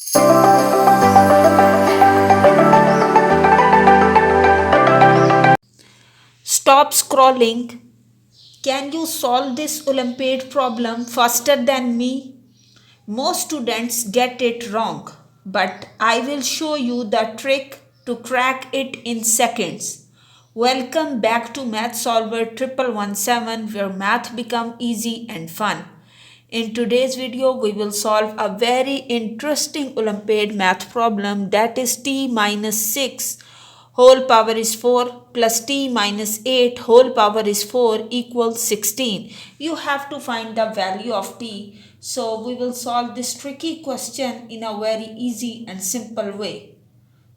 Stop scrolling. Can you solve this Olympiad problem faster than me? Most students get it wrong, but I will show you the trick to crack it in seconds. Welcome back to Math Solver 1117, where math become easy and fun. In today's video, we will solve a very interesting Olympiad math problem, that is t minus 6 whole power is 4 plus t minus 8 whole power is 4 equals 16. You have to find the value of t. So we will solve this tricky question in a very easy and simple way.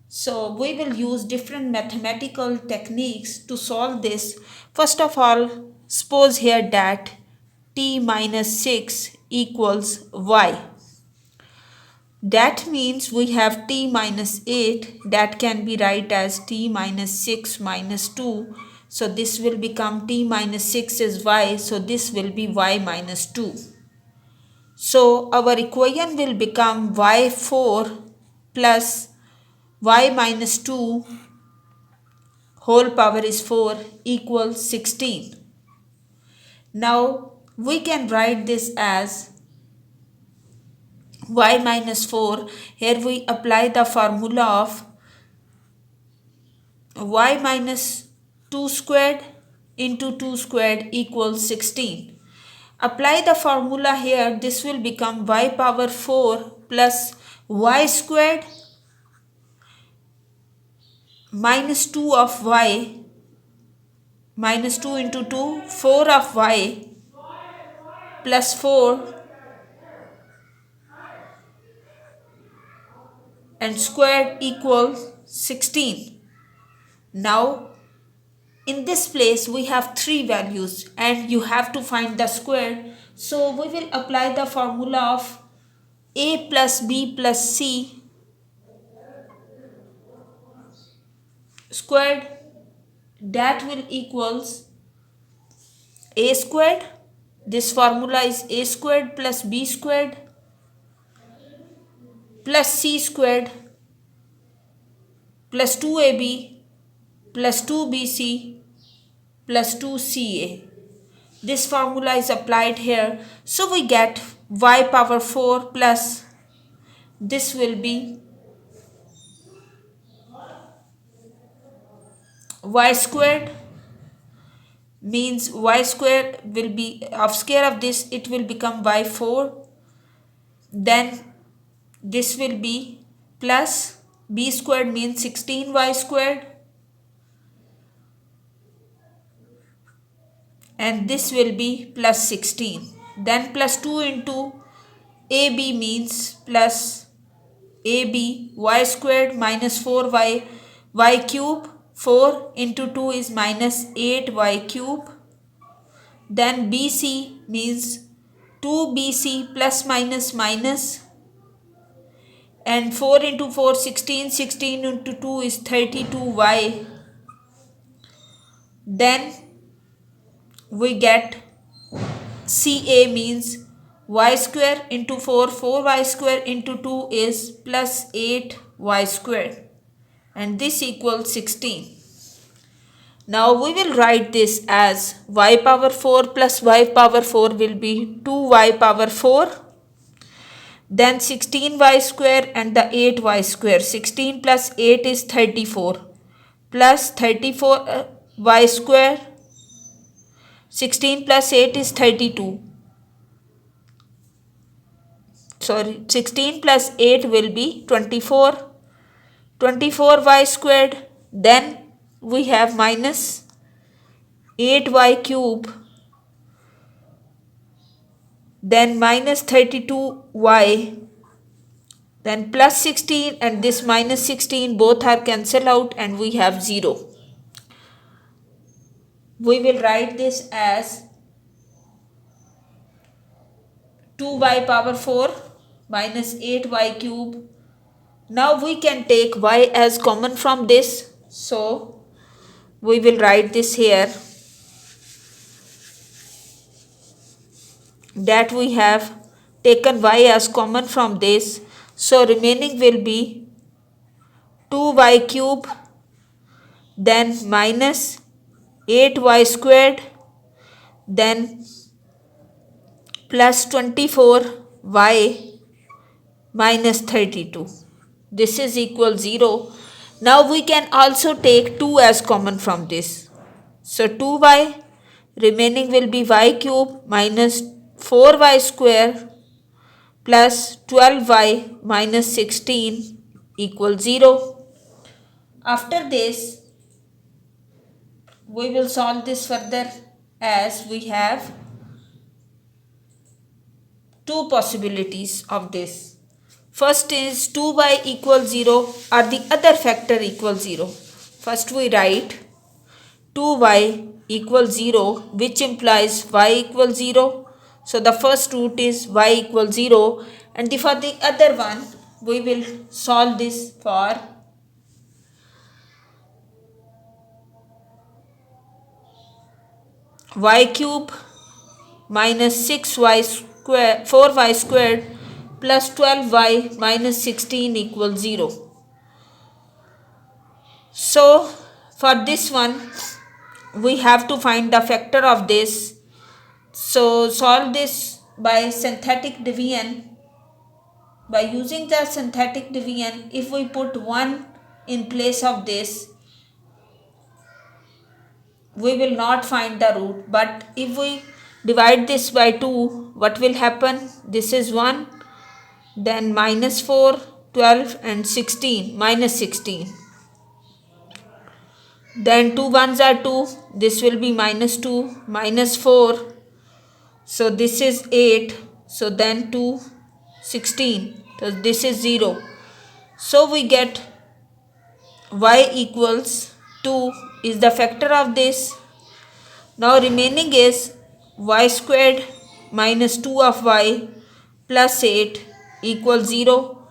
So we will use different mathematical techniques to solve this. First of all, suppose here that t minus 6 equals y. That means we have t minus 8, that can be written as t minus 6 minus 2. So this will become t minus 6 is y, so this will be y minus 2. So our equation will become y4 plus y minus 2 whole power is 4 equals 16. Now we can write this as y minus 4. Here we apply the formula of y minus 2 squared into 2 squared equals 16. Apply the formula here. This will become y power 4 plus y squared minus 2 of y, minus 2 into 2, 4 of y plus 4 and squared equals 16. Now in this place we have three values and you have to find the square. So we will apply the formula of a plus b plus c squared, that will equals a squared. This formula is a squared plus b squared plus c squared plus 2ab plus 2bc plus 2ca. This formula is applied here. So we get y power 4 plus this will be y squared, means y squared will be of square of this, it will become y4. Then this will be plus b squared means 16y squared, and this will be plus 16. Then plus 2 into ab means plus ab y squared minus 4y y cube, 4 into 2 is minus 8y cube. Then bc means 2bc plus minus minus, and 4 into 4 16, 16 into 2 is 32y. Then we get ca means y square into 4, 4y square into 2 is plus 8y square, and this equals 16. Now we will write this as y power 4 plus y power 4 will be 2y power 4. Then 16y square and the 8y square. 16 plus 8 is 34 plus 34y square. 16 plus 8 is 32. Sorry, 16 plus 8 will be 24. 24y squared. Then we have minus 8y cube. Then minus 32y. Then plus 16 and this minus 16 both are cancelled out and we have 0. We will write this as 2y power 4 minus 8y cube. Now we can take y as common from this. So we will write this here, that we have taken y as common from this. So remaining will be 2y cube, then minus 8y squared, then plus 24y minus 32. This is equal 0. Now we can also take 2 as common from this. So 2y remaining will be y cube minus 4y square plus 12y minus 16 equals 0. After this, we will solve this further as we have two possibilities of this. First is 2y equals 0 or the other factor equals 0. First we write 2y equals 0, which implies y equals 0. So the first root is y equals 0, and for the other one we will solve this for y cube minus 6y square 4y squared plus 12y minus 16 equals 0. So for this one we have to find the factor of this. So solve this by synthetic division. By using the synthetic division, if we put 1 in place of this, we will not find the root. But if we divide this by 2, what will happen? This is 1, then minus 4, 12 and 16, minus 16. Then 2 ones are 2, this will be minus 2, minus 4. So this is 8, so then 2, 16. So this is 0. So we get y equals 2 is the factor of this. Now remaining is y squared minus 2 of y plus 8 equals 0.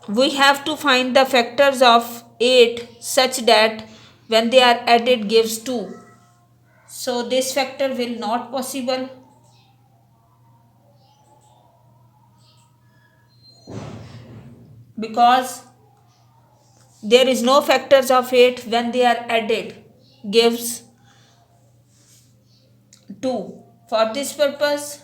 We have to find the factors of 8 such that when they are added gives 2. So this factor will not possible. Because there is no factors of 8 when they are added gives 2. For this purpose,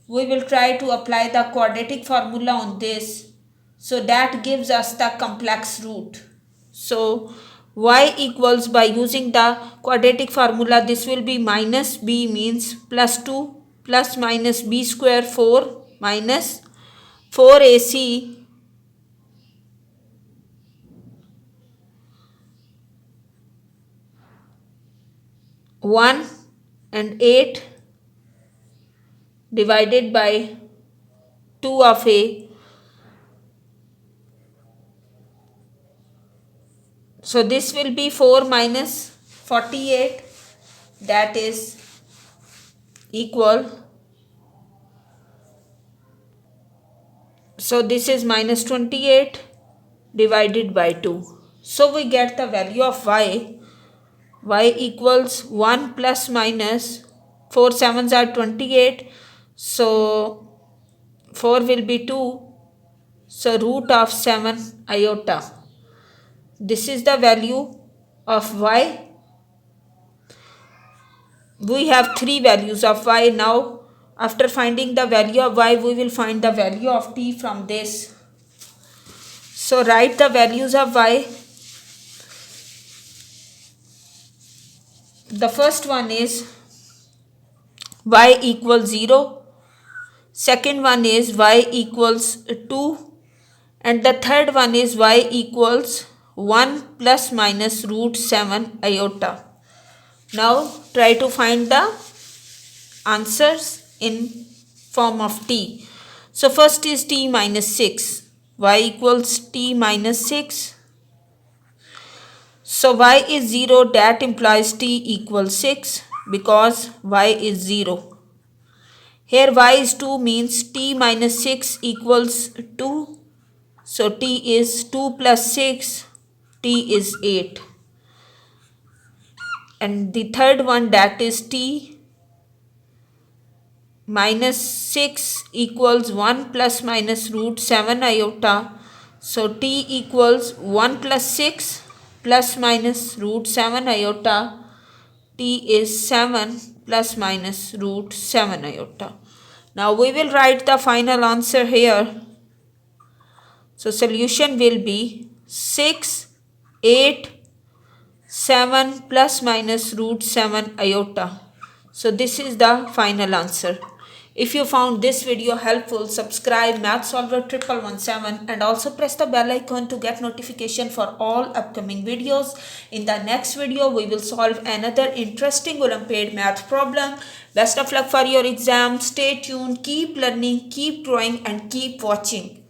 we will try to apply the quadratic formula on this. So that gives us the complex root. So y equals, by using the quadratic formula, this will be minus b means plus 2 plus minus b square 4 minus 4ac (1) and 8 divided by 2 of a. So this will be 4 minus 48, that is equal. So this is minus 28 divided by 2. So we get the value of y. Y equals 1 plus minus 4 sevens are 28. So 4 will be 2. So root of 7 iota. This is the value of y. We have 3 values of y. Now after finding the value of y, we will find the value of t from this. So write the values of y. The first one is y equals 0. Second one is y equals 2. And the third one is y equals 1 plus minus root 7 iota. Now try to find the answers in form of t. So first is t minus 6. Y equals t minus 6. So y is 0, that implies t equals 6 because y is 0. Here y is 2 means t minus 6 equals 2. So t is 2 plus 6, t is 8. And the third one, that is t minus 6 equals 1 plus minus root 7 iota. So t equals 1 plus 6 plus minus root 7 iota. T is 7 plus minus root 7 iota. Now we will write the final answer here. So solution will be 6, 8, 7 plus minus root 7 iota. So this is the final answer. If you found this video helpful, subscribe Math Solver 1117 and also press the bell icon to get notification for all upcoming videos. In the next video, we will solve another interesting Olympiad math problem. Best of luck for your exam. Stay tuned, keep learning, keep drawing and keep watching.